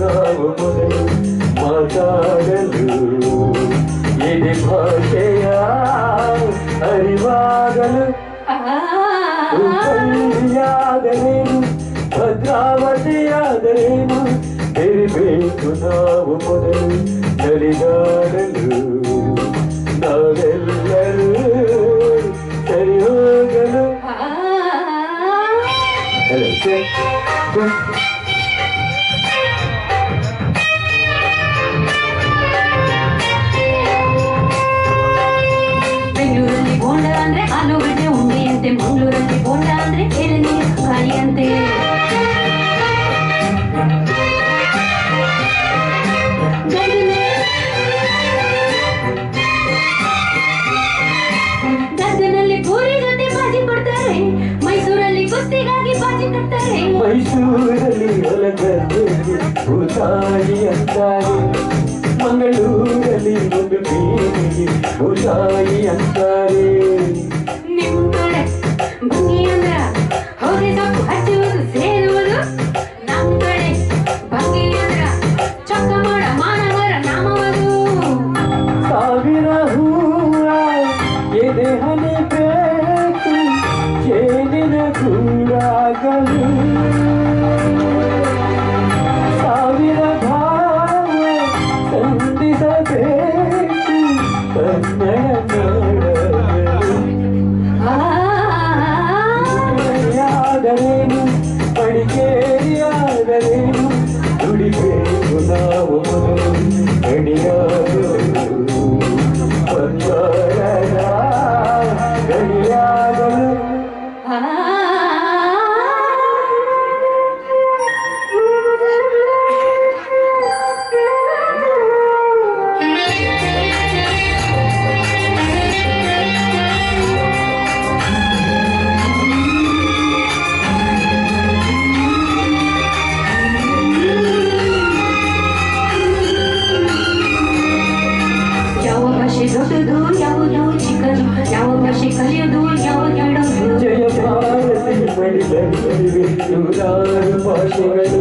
ನಾವು ಮೊದಲು ಮಾತಾಡಲು ಎದೆ ಭಾಷೆಯ ಅರಿವಾಗಲು ಹುಬ್ಬಳ್ಳಿಯಾದರೇನು ಭದ್ರಾವತಿಯಾದರೇನು ತೆರಿಬೇಕು ನಾವು ಮೊದಲು ನಲಿದಾಡಲು ನಾವೆಲ್ಲರೂ ಸರಿ ಹೋಗಲು ಬೆಂಗಳೂರಲ್ಲಿ ಬೋಂಡ ಅಂದ್ರೆ ಆಲೂಗಡ್ಡೆ ಉಂಡೆಯಂತೆ ಮಂಗಳೂರಲ್ಲಿ ಬೋಂಡ ಅಂದ್ರೆ ಎಳನೀರು ಕಾಯಿಯಂತೆ ಗದಗನಲ್ಲಿ ಪೂರಿ ಜೊತೆ ಬಾಜಿ ಕೊಡ್ತಾರೆ ಮೈಸೂರಲ್ಲಿ ಕುಸ್ತಿಗಾಗಿ ಬಾಜಿ ಕಟ್ತಾರೆ ಮೈಸೂರಲ್ಲಿ ಹೊಲಗದ್ದೆ ಭೂತಾಯಿ ಅಂತಾರೆ ಮಂಗಳೂರಲ್ಲಿ ಒಂದು ಬೀದಿಗೆ ಭೂತಾಯಿ ಅಂತಾರೆ ನಿಮ್ ಕಡೆ ಭಂಗಿ ಅಂದ್ರ ಹೊಗೆ ಸೊಪ್ಪು ಹಚ್ಚುವುದು ಸೇರುವುದು ನಮ್ ಕಡೆ ಭಂಗಿ ಅಂದ್ರ ಚೊಕ್ಕ ಮಾಡ ಮಾನವರ ನಾಮವರು ಸಾವಿರ ಹೂವ ಎದೆ ಹನಿ ಬೇಕು ಜೇನಿನ ಕೂಡಾಗಲು ಸಾವಿರ ಭಾವ ಸಂಧಿಸಬೇಕು ಕನ್ನಡ ನಾಡಲು ಮಡಿಕೇರಿಯಾದರೇನು ದುಡಿಬೇಕು ನಾವು ಮೊದಲು ಗಡಿಯಾಗಲು ಬಂಗಾರದ ಗಡಿಯಾಗಲು ದೊಡ್ಡದು ಯಾವುದು ಚಿಕ್ಕದು ಯಾವ ಭಾಷೆ ಕಲಿಯೋದು ಯಾವುದು ಹೇಳೋದು ಜಯ ಭಾರತಿ ಮಡಿಲಲ್ಲಿವೆ ನೂರಾರು ಭಾಷೆಗಳು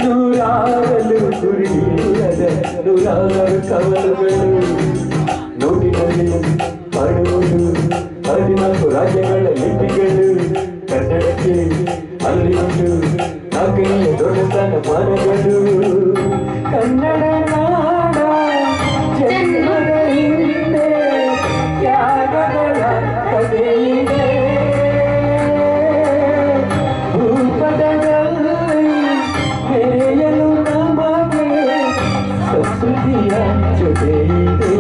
ನೂರಾರಲು ಗುರಿಯಿಲ್ಲದ ನೂರಾರು ಕವಲುಗಳು ನೋಟಿನಲ್ಲಿ ಮಾಡುವುದು 14 ರಾಜ್ಯಗಳ ಲಿಪಿಗಳು ಕನ್ನಡಕ್ಕೆ ಅಲ್ಲಿ ಉಂಟು 4 ದೊಡ್ಡ ಸ್ಥಾನಮಾನಗಳು ಕನ್ನಡ ನಾಡ ಜನ್ಮದ ಹಿಂದೆ ತ್ಯಾಗಗಳ ಕಥೆಯಿದೆ ಭೂಪಟದಲ್ಲಿ ಮೆರೆಯಲು ನಮಗೆ ಸಂಸ್ಕೃತಿಯ ಜೊತೆ ಇದೆ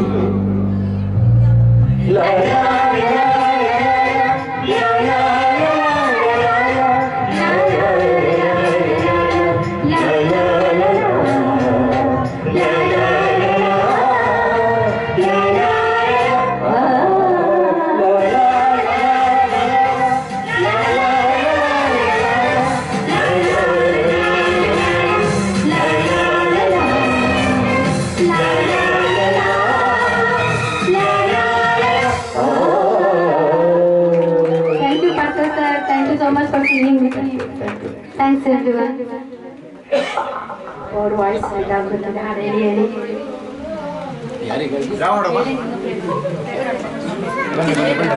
Thank you so much for singing with me. Thanks everyone. Our voice set up with the really.